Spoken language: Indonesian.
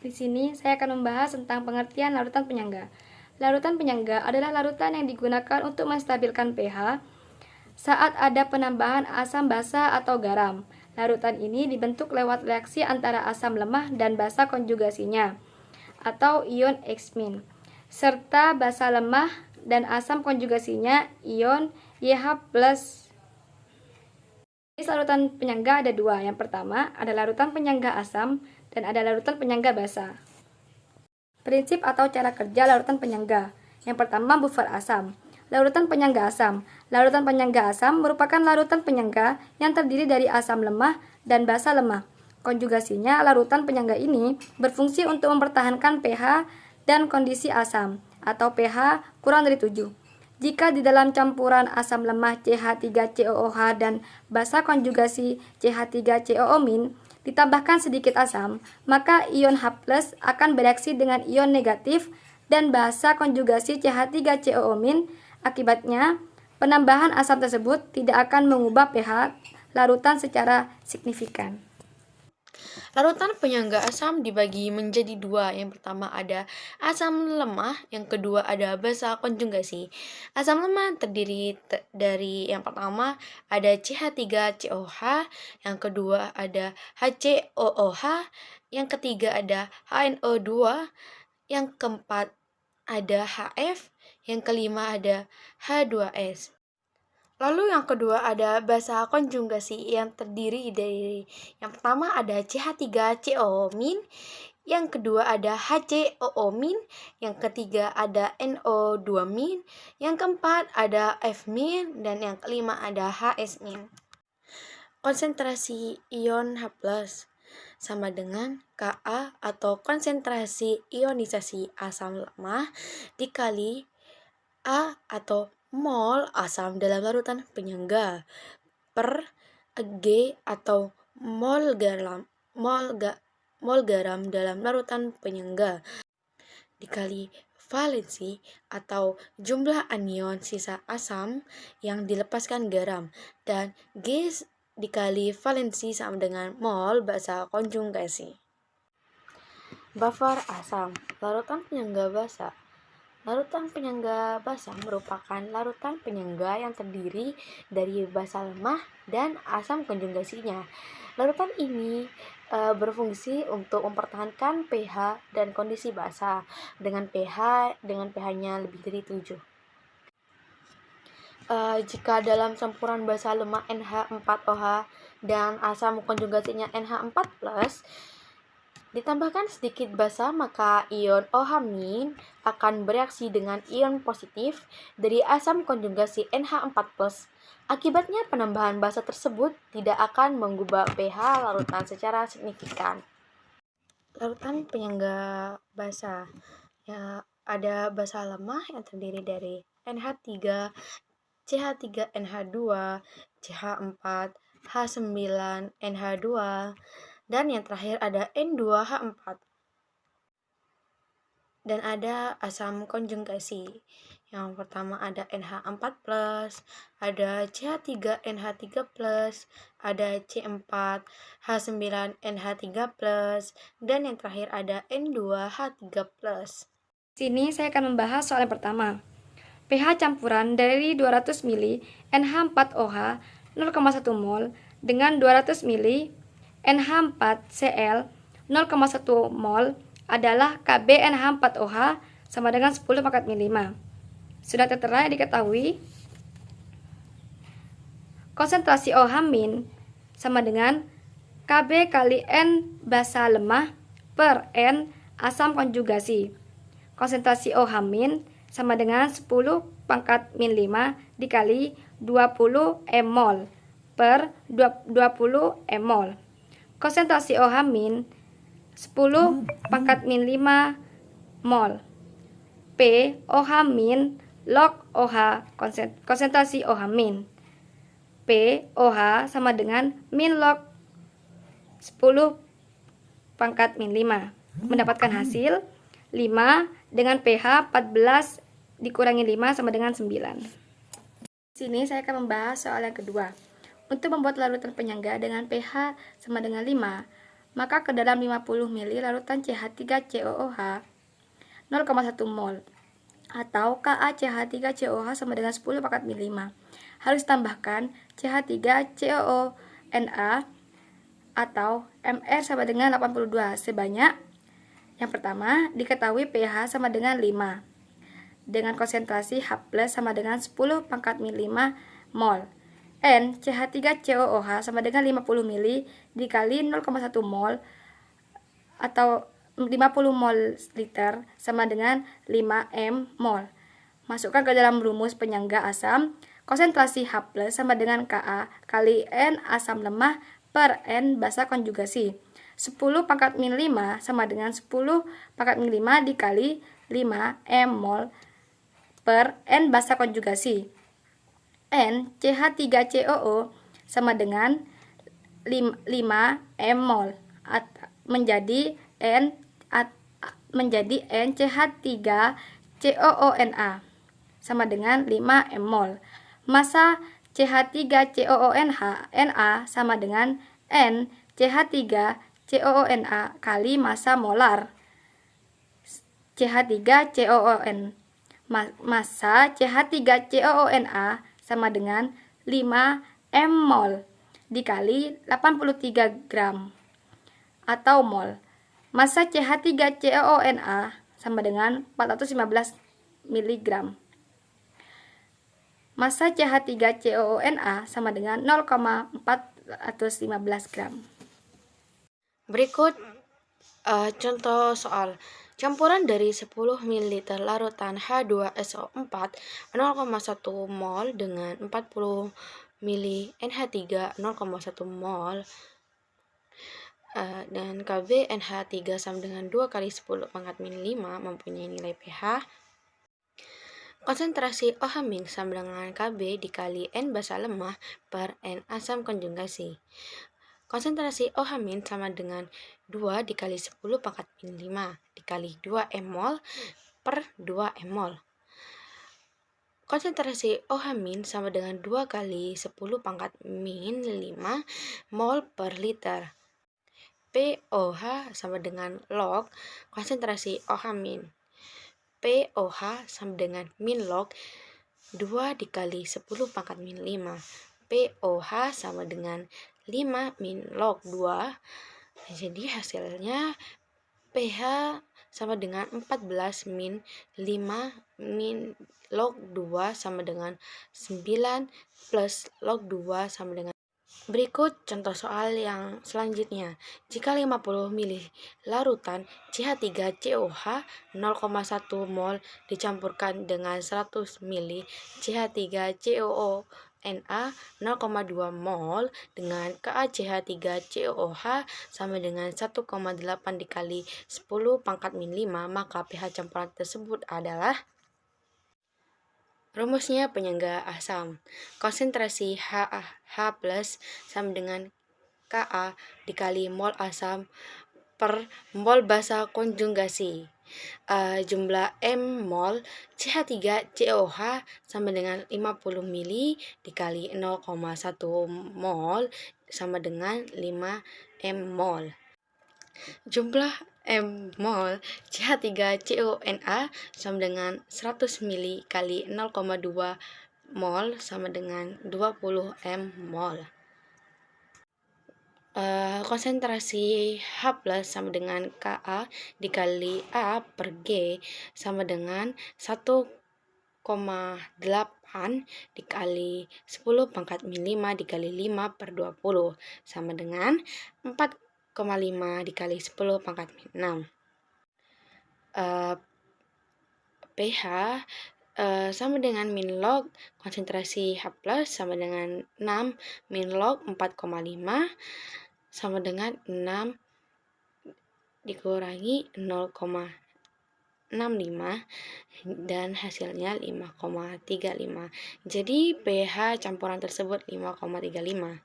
Di sini saya akan membahas tentang pengertian larutan penyangga. Larutan penyangga adalah larutan yang digunakan untuk menstabilkan pH saat ada penambahan asam basa atau garam. Larutan ini dibentuk lewat reaksi antara asam lemah dan basa konjugasinya, atau ion X-min, serta basa lemah dan asam konjugasinya, ion YH+. Jenis larutan penyangga ada dua. Yang pertama ada larutan penyangga asam dan ada larutan penyangga basa. Prinsip atau cara kerja larutan penyangga. Yang pertama, buffer asam. Larutan penyangga asam. Larutan penyangga asam merupakan larutan penyangga yang terdiri dari asam lemah dan basa lemah. Konjugasinya, larutan penyangga ini berfungsi untuk mempertahankan pH dan kondisi asam atau pH kurang dari 7. Jika di dalam campuran asam lemah CH3COOH dan basa konjugasi CH3COO- ditambahkan sedikit asam, maka ion H+ akan bereaksi dengan ion negatif dan basa konjugasi CH3COO-. Akibatnya, penambahan asam tersebut tidak akan mengubah pH larutan secara signifikan. Larutan penyangga asam dibagi menjadi dua. Yang pertama ada asam lemah, yang kedua ada basa konjugasi. Asam lemah terdiri dari yang pertama ada CH3COH, yang kedua ada HCOOH, yang ketiga ada HNO2, yang keempat ada HF, yang kelima ada H2S. Lalu yang kedua ada basa konjugasi yang terdiri dari yang pertama ada CH3COO-, yang kedua ada HCOO-, yang ketiga ada NO2-, yang keempat ada F-, dan yang kelima ada HS-. Konsentrasi ion H+ sama dengan Ka atau konsentrasi ionisasi asam lemah dikali A atau mol asam dalam larutan penyangga per G atau mol garam dalam larutan penyangga dikali valensi atau jumlah anion sisa asam yang dilepaskan garam, dan G dikali valensi sama dengan mol basa konjugasi. Buffer asam, larutan penyangga basa. Larutan penyangga basa merupakan larutan penyangga yang terdiri dari basa lemah dan asam konjugasinya. Larutan ini berfungsi untuk mempertahankan pH dan kondisi basa dengan pH-nya lebih dari 7. Jika dalam campuran basa lemah NH4OH dan asam konjugasinya NH4+, ditambahkan sedikit basa, maka ion OH- akan bereaksi dengan ion positif dari asam konjugasi NH4+. Akibatnya penambahan basa tersebut tidak akan mengubah pH larutan secara signifikan. Larutan penyangga basa. Ya, ada basa lemah yang terdiri dari NH3, CH3NH2, CH4, H9, NH2, dan yang terakhir ada N2H4. Dan ada asam konjugasi. Yang pertama ada NH4+, ada CH3NH3+, ada C4H9NH3+, dan yang terakhir ada N2H3+. Sini saya akan membahas soal yang pertama. pH campuran dari 200 ml NH4OH 0,1 mol dengan 200 ml NH4Cl 0,1 mol adalah KbNH4OH sama dengan 10⁻⁵. Sudah tertera yang diketahui. Konsentrasi OH- sama dengan Kb kali N basa lemah per N asam konjugasi. Konsentrasi OH- sama dengan 10⁻⁵ dikali 20 mol per 20 mol. Konsentrasi OH- 10⁻⁵ mol. P OH- log OH konsentrasi OH-. P OH sama dengan min log 10⁻⁵. Mendapatkan hasil 5 dengan pH 14 dikurangi 5 sama dengan 9. Di sini saya akan membahas soal yang kedua. Untuk membuat larutan penyangga dengan pH sama dengan 5, maka ke dalam 50 ml larutan CH3COOH 0,1 mol atau KaCH3COOH sama dengan 10 pangkat min 5. Harus tambahkan CH3COONA atau Mr sama dengan 82 sebanyak. Yang pertama, diketahui pH sama dengan 5 dengan konsentrasi H+ sama dengan 10 pangkat min 5 mol. N CH3COOH sama dengan 50 ml dikali 0,1 mol atau 50 mol liter sama dengan 5 m mol. Masukkan ke dalam rumus penyangga asam. Konsentrasi H+ sama dengan Ka kali N asam lemah per N basa konjugasi. 10 pangkat min 5 sama dengan 10 pangkat min 5 dikali 5 m mol per N basa konjugasi. N CH3COO sama dengan 5 m mol menjadi N CH3COONA sama dengan 5 m mol. Massa CH3COONH Na sama dengan N CH3COONA kali massa molar CH3COON. Massa CH3COONA sama dengan 5 m mol dikali 83 gram atau mol. Massa CH3COONA sama dengan 415 mg. Massa CH3COONA sama dengan 0,415 gram. Berikut contoh soal. Campuran dari 10 ml larutan H2SO4 0,1 mol dengan 40 ml NH3 0,1 mol dan Kb NH3 sama dengan 2 kali 10 pangkat min 5 mempunyai nilai pH. Konsentrasi OH- sama dengan Kb dikali N basa lemah per N asam konjugasi. Konsentrasi OH- sama dengan 2 dikali 10 pangkat min 5 dikali 2 m mol per 2 m mol. Konsentrasi OH- sama dengan 2 kali 10 pangkat min 5 mol per liter. POH sama dengan log konsentrasi OH-. POH sama dengan min log 2 dikali 10 pangkat min 5. POH sama dengan 5 min log 2. Jadi hasilnya pH sama dengan 14 min 5 min log 2 sama dengan 9 plus log 2 sama dengan. Berikut contoh soal yang selanjutnya. Jika 50 ml larutan CH3COH 0,1 mol dicampurkan dengan 100 ml CH3COONA 0,2 mol dengan KaCH3COOH sama dengan 1,8 dikali 10 pangkat min 5, maka pH campuran tersebut adalah. Rumusnya penyangga asam. Konsentrasi H+ sama dengan Ka dikali mol asam per mol basa konjugasi. Jumlah m mol CH3COOH sama dengan 50 ml dikali 0,1 mol sama dengan 5 m mol. Jumlah m mol CH3CONA sama dengan 100 ml kali 0,2 mol sama dengan 20 m mol. Konsentrasi H+ sama dengan Ka dikali A per G sama dengan 1,8 dikali 10 pangkat min 5 dikali 5 per 20 sama dengan 4,5 dikali 10 pangkat min 6. pH sama dengan min log konsentrasi H+ sama dengan 6 min log 4,5 sama dengan 6 dikurangi 0,65 dan hasilnya 5,35. Jadi pH campuran tersebut 5,35.